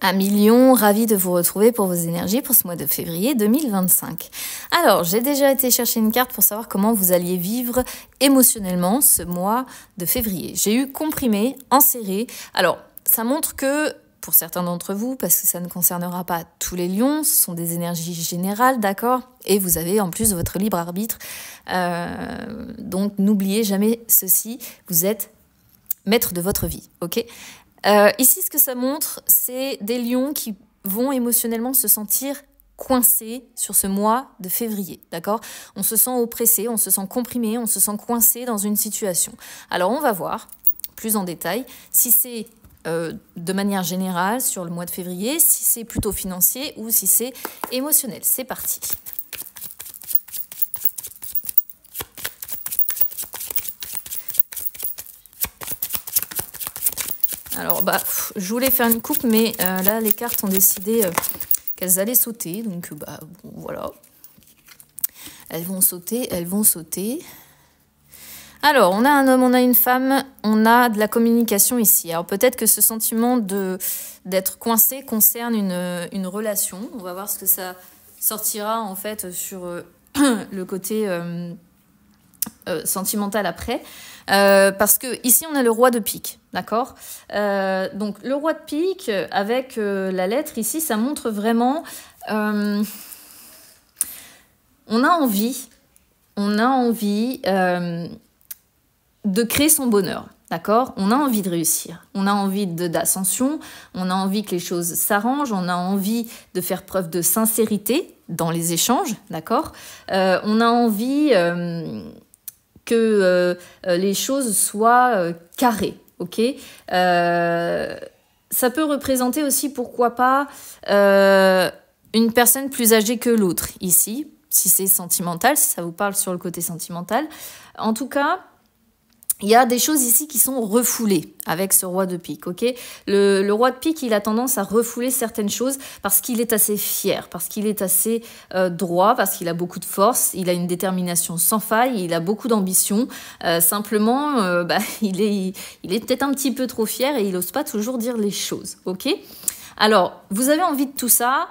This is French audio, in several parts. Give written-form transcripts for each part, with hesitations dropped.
1 000 000, ravi de vous retrouver pour vos énergies pour ce mois de février 2025. Alors, j'ai déjà été chercher une carte pour savoir comment vous alliez vivre émotionnellement ce mois de février. J'ai eu comprimé, enserré. Alors, ça montre que, pour certains d'entre vous, parce que ça ne concernera pas tous les lions, ce sont des énergies générales, d'accord? Et vous avez en plus votre libre arbitre. Donc, n'oubliez jamais ceci, vous êtes maître de votre vie, ok? Ici, ce que ça montre, c'est des lions qui vont émotionnellement se sentir coincés sur ce mois de février, d'accord? On se sent oppressé, on se sent comprimé, on se sent coincé dans une situation. Alors, on va voir plus en détail si c'est de manière générale sur le mois de février, si c'est plutôt financier ou si c'est émotionnel. C'est parti. Alors, je voulais faire une coupe, mais là, les cartes ont décidé qu'elles allaient sauter. Donc, bon, voilà. Elles vont sauter, elles vont sauter. Alors, on a un homme, on a une femme, on a de la communication ici. Alors, peut-être que ce sentiment d'être coincé concerne une relation. On va voir ce que ça sortira, en fait, sur le côté sentimental après. Parce que ici on a le roi de pique, d'accord? Donc le roi de pique avec la lettre ici, ça montre vraiment on a envie de créer son bonheur, d'accord? On a envie de réussir, on a envie d'ascension, on a envie que les choses s'arrangent, on a envie de faire preuve de sincérité dans les échanges, d'accord? On a envie que les choses soient carrées, ok? Ça peut représenter aussi, pourquoi pas, une personne plus âgée que l'autre, ici, si c'est sentimental, si ça vous parle sur le côté sentimental. En tout cas, il y a des choses ici qui sont refoulées avec ce roi de pique, ok? Le roi de pique, il a tendance à refouler certaines choses parce qu'il est assez fier, parce qu'il est assez droit, parce qu'il a beaucoup de force, il a une détermination sans faille, il a beaucoup d'ambition. Simplement, il est peut-être un petit peu trop fier et il n'ose pas toujours dire les choses, ok? Alors, vous avez envie de tout ça,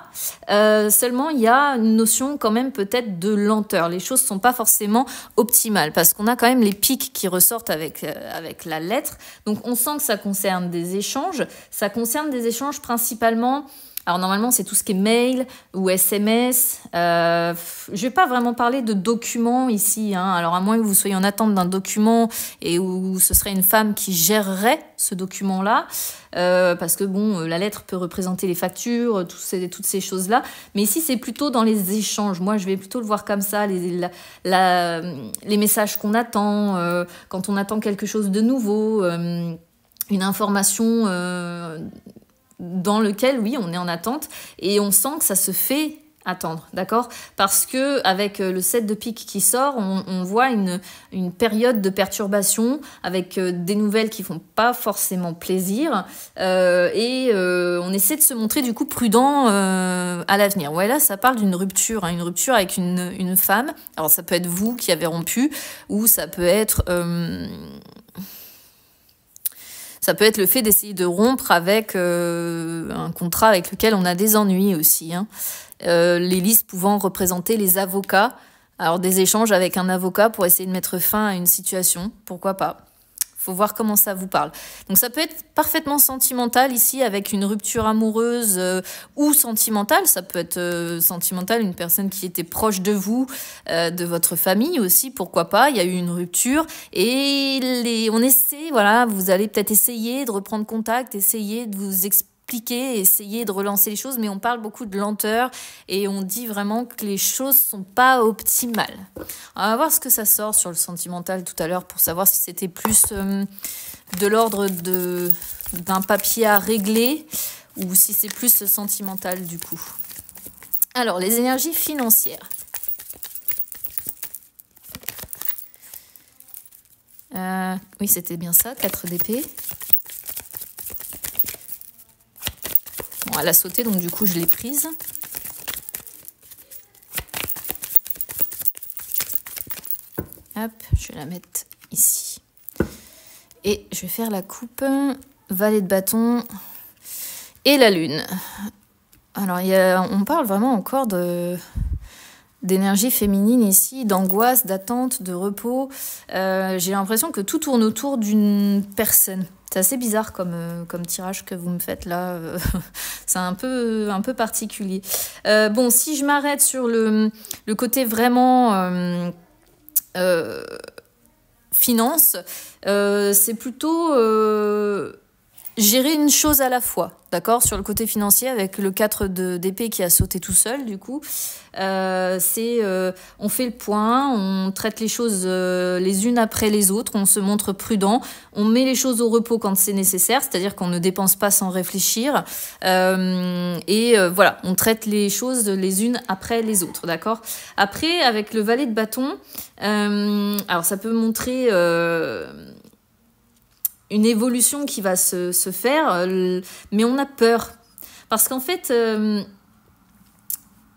seulement il y a une notion quand même peut-être de lenteur. Les choses ne sont pas forcément optimales parce qu'on a quand même les pics qui ressortent avec la lettre. Donc, on sent que ça concerne des échanges. Ça concerne des échanges principalement... Alors normalement, c'est tout ce qui est mail ou SMS. Je vais pas vraiment parler de documents ici, hein. Alors à moins que vous soyez en attente d'un document et où ce serait une femme qui gérerait ce document-là, parce que bon, la lettre peut représenter les factures, toutes ces choses-là. Mais ici, c'est plutôt dans les échanges. Moi, je vais plutôt le voir comme ça, les messages qu'on attend, quand on attend quelque chose de nouveau, une information... dans lequel, oui, on est en attente et on sent que ça se fait attendre, d'accord? Parce que avec le 7 de pique qui sort, on voit une période de perturbation avec des nouvelles qui font pas forcément plaisir et on essaie de se montrer du coup prudent à l'avenir. Ouais, là, ça parle d'une rupture, hein, une rupture avec une femme. Alors, ça peut être vous qui avez rompu ou ça peut être... Ça peut être le fait d'essayer de rompre avec un contrat avec lequel on a des ennuis aussi, hein. Les listes pouvant représenter les avocats. Alors des échanges avec un avocat pour essayer de mettre fin à une situation, pourquoi pas. Faut voir comment ça vous parle. Donc ça peut être parfaitement sentimental ici avec une rupture amoureuse ou sentimentale. Ça peut être sentimental, une personne qui était proche de vous, de votre famille aussi, pourquoi pas. Il y a eu une rupture et on essaie, voilà, vous allez peut-être essayer de reprendre contact, essayer de vous expliquer, essayer de relancer les choses, mais on parle beaucoup de lenteur et on dit vraiment que les choses sont pas optimales. On va voir ce que ça sort sur le sentimental tout à l'heure pour savoir si c'était plus de l'ordre d'un papier à régler ou si c'est plus sentimental du coup. Alors, les énergies financières. Oui, c'était bien ça, 4 d'épée. Bon, elle a sauté, donc du coup, je l'ai prise. Hop, je vais la mettre ici. Et je vais faire la coupe. Valet de bâton. Et la lune. Alors, on parle vraiment encore d'énergie féminine ici, d'angoisse, d'attente, de repos. J'ai l'impression que tout tourne autour d'une personne. C'est assez bizarre comme tirage que vous me faites là. C'est un peu particulier. Bon, si je m'arrête sur le côté vraiment finance, c'est plutôt gérer une chose à la fois, d'accord? Sur le côté financier, avec le 4 d'épée qui a sauté tout seul, du coup, on fait le point, on traite les choses les unes après les autres, on se montre prudent, on met les choses au repos quand c'est nécessaire, c'est-à-dire qu'on ne dépense pas sans réfléchir, voilà, on traite les choses les unes après les autres, d'accord? Après, avec le valet de bâton, alors ça peut montrer une évolution qui va se faire, mais on a peur. Parce qu'en fait,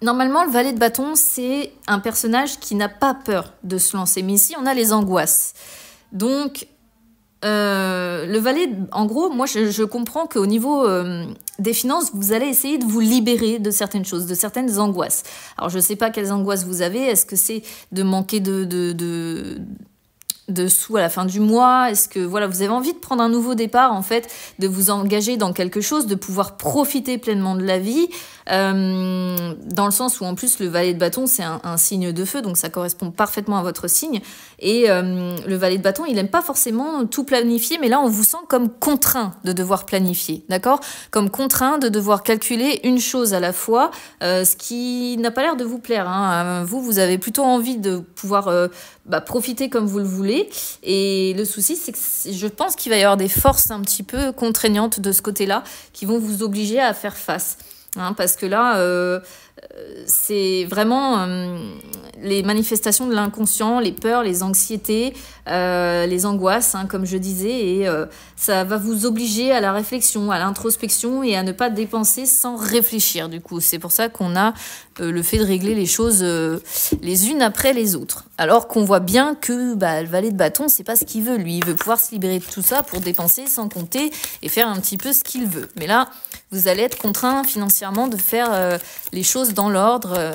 normalement, le valet de bâton, c'est un personnage qui n'a pas peur de se lancer. Mais ici, on a les angoisses. Donc, le valet, en gros, moi, je comprends qu'au niveau des finances, vous allez essayer de vous libérer de certaines choses, de certaines angoisses. Alors, je ne sais pas quelles angoisses vous avez. Est-ce que c'est de manquer de sous à la fin du mois? Est-ce que voilà, vous avez envie de prendre un nouveau départ, en fait, de vous engager dans quelque chose, de pouvoir profiter pleinement de la vie, dans le sens où en plus le valet de bâton c'est un signe de feu, donc ça correspond parfaitement à votre signe, et le valet de bâton il aime pas forcément tout planifier, mais là on vous sent comme contraint de devoir planifier, d'accord, comme contraint de devoir calculer une chose à la fois, ce qui n'a pas l'air de vous plaire, hein. Vous avez plutôt envie de pouvoir profiter comme vous le voulez, et le souci c'est que je pense qu'il va y avoir des forces un petit peu contraignantes de ce côté-là qui vont vous obliger à faire face. Parce que là, c'est vraiment les manifestations de l'inconscient, les peurs, les anxiétés, les angoisses, comme je disais, et ça va vous obliger à la réflexion, à l'introspection et à ne pas dépenser sans réfléchir. Du coup, c'est pour ça qu'on a le fait de régler les choses les unes après les autres. Alors qu'on voit bien que le valet de bâton, c'est pas ce qu'il veut. Lui, il veut pouvoir se libérer de tout ça pour dépenser sans compter et faire un petit peu ce qu'il veut. Mais là, vous allez être contraint financièrement de faire les choses dans l'ordre.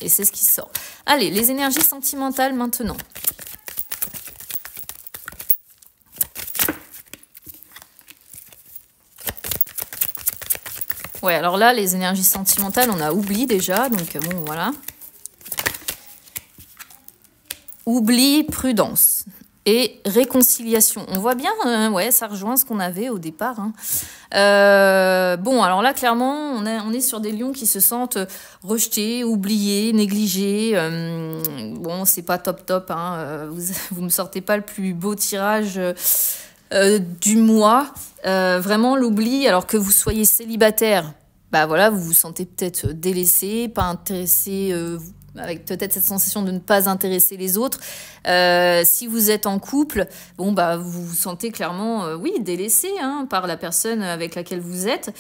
Et c'est ce qui sort. Allez, les énergies sentimentales maintenant. Ouais, alors là, les énergies sentimentales, on a oubli déjà. Donc bon, voilà. Oubli, prudence et réconciliation. On voit bien, ouais, ça rejoint ce qu'on avait au départ. Bon, alors là, clairement, on est sur des lions qui se sentent rejetés, oubliés, négligés. Bon, c'est pas top, hein. Vous me sortez pas le plus beau tirage du mois. Vraiment l'oubli, alors que vous soyez célibataire, voilà, vous vous sentez peut-être délaissé, pas intéressé, avec peut-être cette sensation de ne pas intéresser les autres. Si vous êtes en couple, bon, vous vous sentez clairement, oui, délaissé par la personne avec laquelle vous êtes.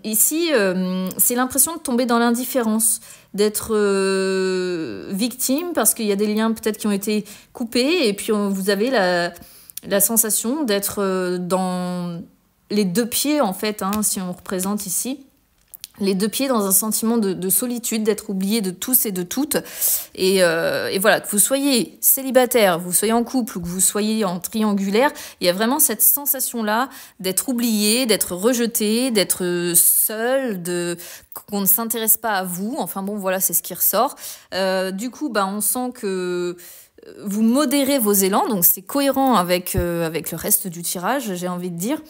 Ici, c'est l'impression de tomber dans l'indifférence, d'être victime, parce qu'il y a des liens peut-être qui ont été coupés, et puis vous avez la sensation d'être dans les deux pieds, en fait, si on représente ici. Les deux pieds dans un sentiment de solitude, d'être oublié de tous et de toutes. Et voilà, que vous soyez célibataire, vous soyez en couple ou que vous soyez en triangulaire, il y a vraiment cette sensation-là d'être oublié, d'être rejeté, d'être seul, qu'on ne s'intéresse pas à vous. Enfin bon, voilà, c'est ce qui ressort. Du coup, on sent que vous modérez vos élans, donc c'est cohérent avec le reste du tirage, j'ai envie de dire.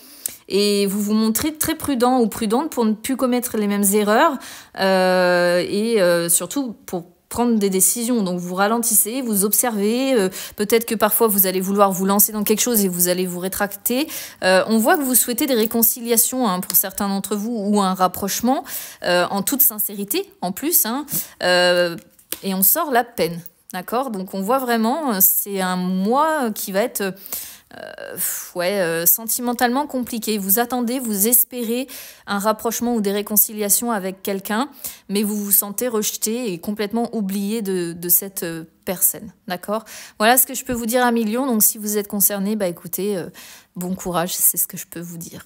Et vous vous montrez très prudent ou prudente pour ne plus commettre les mêmes erreurs et surtout pour prendre des décisions. Donc vous ralentissez, vous observez, peut-être que parfois vous allez vouloir vous lancer dans quelque chose et vous allez vous rétracter. On voit que vous souhaitez des réconciliations pour certains d'entre vous ou un rapprochement en toute sincérité en plus. Et on sort la peine. D'accord, donc on voit vraiment, c'est un mois qui va être sentimentalement compliqué. Vous attendez, vous espérez un rapprochement ou des réconciliations avec quelqu'un, mais vous vous sentez rejeté et complètement oublié de cette personne. D'accord, voilà ce que je peux vous dire à Million. Donc si vous êtes concerné, écoutez, bon courage, c'est ce que je peux vous dire.